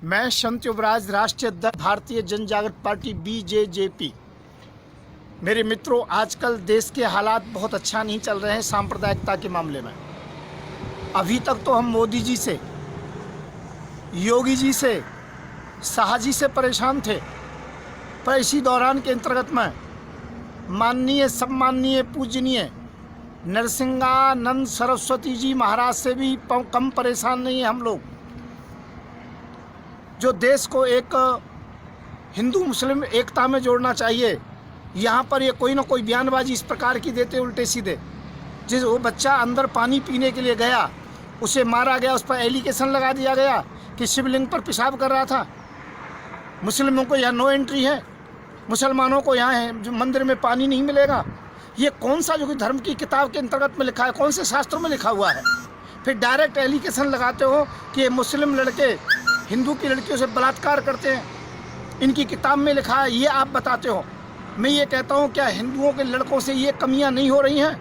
मैं संत युवराज, राष्ट्रीय अध्यक्ष, भारतीय जन जागृत पार्टी बीजेजेपी। मेरे मित्रों, आजकल देश के हालात बहुत अच्छा नहीं चल रहे हैं सांप्रदायिकता के मामले में। अभी तक तो हम मोदी जी से, योगी जी से, शाह जी से परेशान थे, पर इसी दौरान के अंतर्गत में माननीय, सम्माननीय, पूजनीय नरसिंहानंद सरस्वती जी महाराज से भी कम परेशान नहीं है हम लोग। जो देश को एक हिंदू मुस्लिम एकता में जोड़ना चाहिए, यहाँ पर ये कोई ना कोई बयानबाजी इस प्रकार की देते उल्टे सीधे। जिस वो बच्चा अंदर पानी पीने के लिए गया, उसे मारा गया, उस पर एलिगेशन लगा दिया गया कि शिवलिंग पर पेशाब कर रहा था। मुस्लिमों को यहाँ नो एंट्री है, मुसलमानों को यहाँ जो मंदिर में पानी नहीं मिलेगा। ये कौन सा जो कि धर्म की किताब के अंतर्गत में लिखा है, कौन से शास्त्रों में लिखा हुआ है? फिर डायरेक्ट एलिगेशन लगाते हो कि ये मुस्लिम लड़के हिंदू की लड़कियों से बलात्कार करते हैं, इनकी किताब में लिखा है, ये आप बताते हो। मैं ये कहता हूँ, क्या हिंदुओं के लड़कों से ये कमियाँ नहीं हो रही हैं?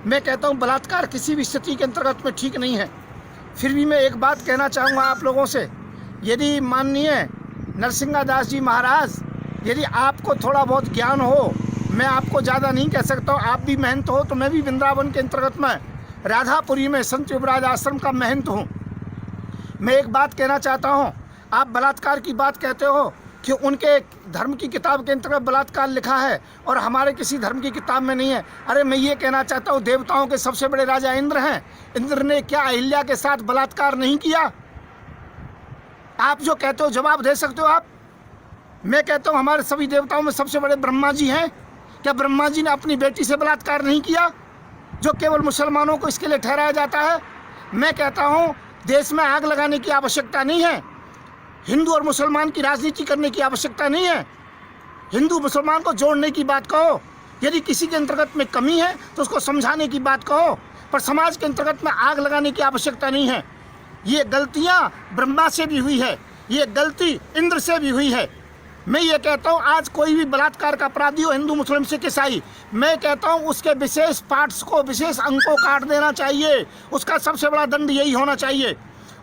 मैं कहता हूँ बलात्कार किसी भी स्थिति के अंतर्गत में ठीक नहीं है। फिर भी मैं एक बात कहना चाहूँगा आप लोगों से, यदि माननीय नरसिंहादास जी महाराज, यदि आपको थोड़ा बहुत ज्ञान हो, मैं आपको ज़्यादा नहीं कह सकता हूँ, आप भी महंत हो, तो मैं भी वृंदावन के अंतर्गत में राधापुरी में संत युवराज आश्रम का महंत हूँ। मैं एक बात कहना चाहता हूँ, आप बलात्कार की बात कहते हो कि उनके धर्म की किताब के अंतर्गत बलात्कार लिखा है और हमारे किसी धर्म की किताब में नहीं है। अरे मैं ये कहना चाहता हूँ, देवताओं के सबसे बड़े राजा इंद्र हैं, इंद्र ने क्या अहिल्या के साथ बलात्कार नहीं किया? आप जो कहते हो जवाब दे सकते हो आप। मैं कहता हूँ हमारे सभी देवताओं में सबसे बड़े ब्रह्मा जी हैं, क्या ब्रह्मा जी ने अपनी बेटी से बलात्कार नहीं किया, जो केवल मुसलमानों को इसके लिए ठहराया जाता है? मैं कहता हूँ देश में आग लगाने की आवश्यकता नहीं है, हिंदू और मुसलमान की राजनीति करने की आवश्यकता नहीं है। हिंदू मुसलमान को जोड़ने की बात कहो, यदि किसी के अंतर्गत में कमी है तो उसको समझाने की बात कहो, पर समाज के अंतर्गत में आग लगाने की आवश्यकता नहीं है। ये गलतियाँ ब्रह्मा से भी हुई है, ये गलती इंद्र से भी हुई है। मैं ये कहता हूँ आज कोई भी बलात्कार का अपराधी हो, हिंदू मुस्लिम सिख ईसाई, मैं कहता हूँ उसके विशेष पार्ट्स को, विशेष अंग को काट देना चाहिए। उसका सबसे बड़ा दंड यही होना चाहिए।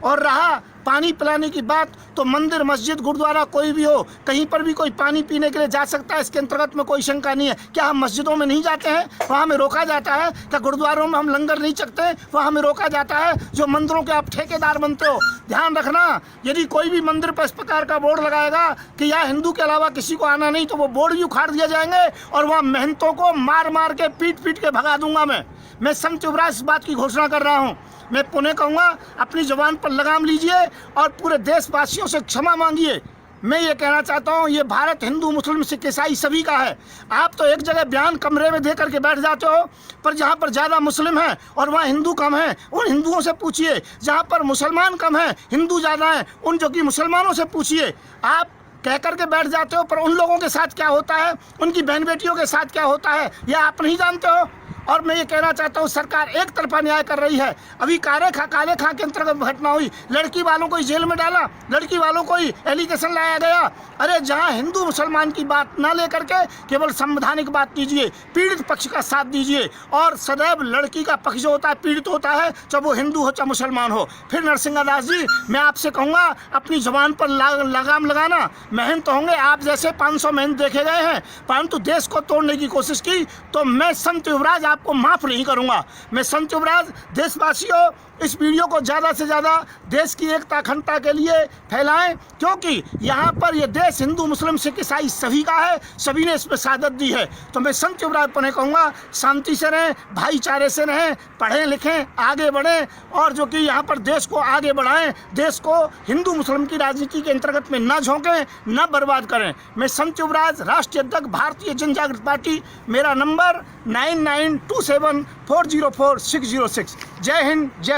और रहा पानी पिलाने की बात, तो मंदिर, मस्जिद, गुरुद्वारा कोई भी हो, कहीं पर भी कोई पानी पीने के लिए जा सकता है, इसके अंतर्गत में कोई शंका नहीं है। क्या हम मस्जिदों में नहीं जाते हैं, वहाँ हमें रोका जाता है? क्या गुरुद्वारों में हम लंगर नहीं चखते, वहाँ हमें रोका जाता है? जो मंदिरों के आप ठेकेदार बनते हो, ध्यान रखना, यदि कोई भी मंदिर पर इस प्रकार का बोर्ड लगाएगा कि यहाँ हिंदू के अलावा किसी को आना नहीं, तो वो बोर्ड भी उखाड़ दिए जाएंगे और वहाँ महंतों को मार मार के, पीट पीट के भगा दूंगा। मैं संत युवराज इस बात की घोषणा कर रहा हूँ। मैं पुनः कहूँगा, अपनी जुबान पर लगाम लीजिए और पूरे देशवासियों से क्षमा मांगिए। मैं ये कहना चाहता हूँ, ये भारत हिंदू मुस्लिम सिख ईसाई सभी का है। आप तो एक जगह बयान कमरे में दे करके बैठ जाते हो, पर जहाँ पर ज़्यादा मुस्लिम हैं और वहाँ हिंदू कम हैं, उन हिंदुओं से पूछिए। जहाँ पर मुसलमान कम हैं, हिंदू ज़्यादा हैं, उन जो कि मुसलमानों से पूछिए। आप कह करके बैठ जाते हो, पर उन लोगों के साथ क्या होता है, उनकी बहन बेटियों के साथ क्या होता है, ये आप नहीं जानते हो। और मैं ये कहना चाहता हूँ, सरकार एक तरफा न्याय कर रही है। अभी काले खां के अंतर्गत घटना हुई, लड़की वालों को ही जेल में डाला, लड़की वालों को ही एलिगेशन लाया गया। अरे जहाँ हिंदू मुसलमान की बात ना लेकर के केवल संवैधानिक बात कीजिए, पीड़ित पक्ष का साथ दीजिए, और सदैव लड़की का पक्ष जो होता है पीड़ित होता है, चाहे वो हिंदू हो चाहे मुसलमान हो। फिर नरसिंहादास जी, मैं आपसे कहूँगा, अपनी जबान पर लगाम लगाना। महंत तो होंगे, आप जैसे 500 महंत देखे गए हैं, परंतु देश को तोड़ने की कोशिश की तो मैं संत युवराज आपको माफ नहीं करूंगा। मैं संत युवराज, देशवासियों, इस वीडियो को ज़्यादा से ज़्यादा देश की एकता अखंडता के लिए फैलाएं, क्योंकि यहाँ पर ये देश हिंदू मुस्लिम सिख ईसाई सभी का है, सभी ने इसमें शहादत दी है। तो मैं संत युवराज पुनः कहूँगा, शांति से रहें, भाईचारे से रहें, पढ़ें लिखें, आगे बढ़ें, और जो कि यहाँ पर देश को आगे बढ़ाएं, देश को हिंदू मुस्लिम की राजनीति के अंतर्गत में न झोंकें, न बर्बाद करें। मैं संत युवराज, राष्ट्रीय अध्यक्ष, भारतीय जन जागृत पार्टी, मेरा नंबर 9927404606। जय हिंद, जय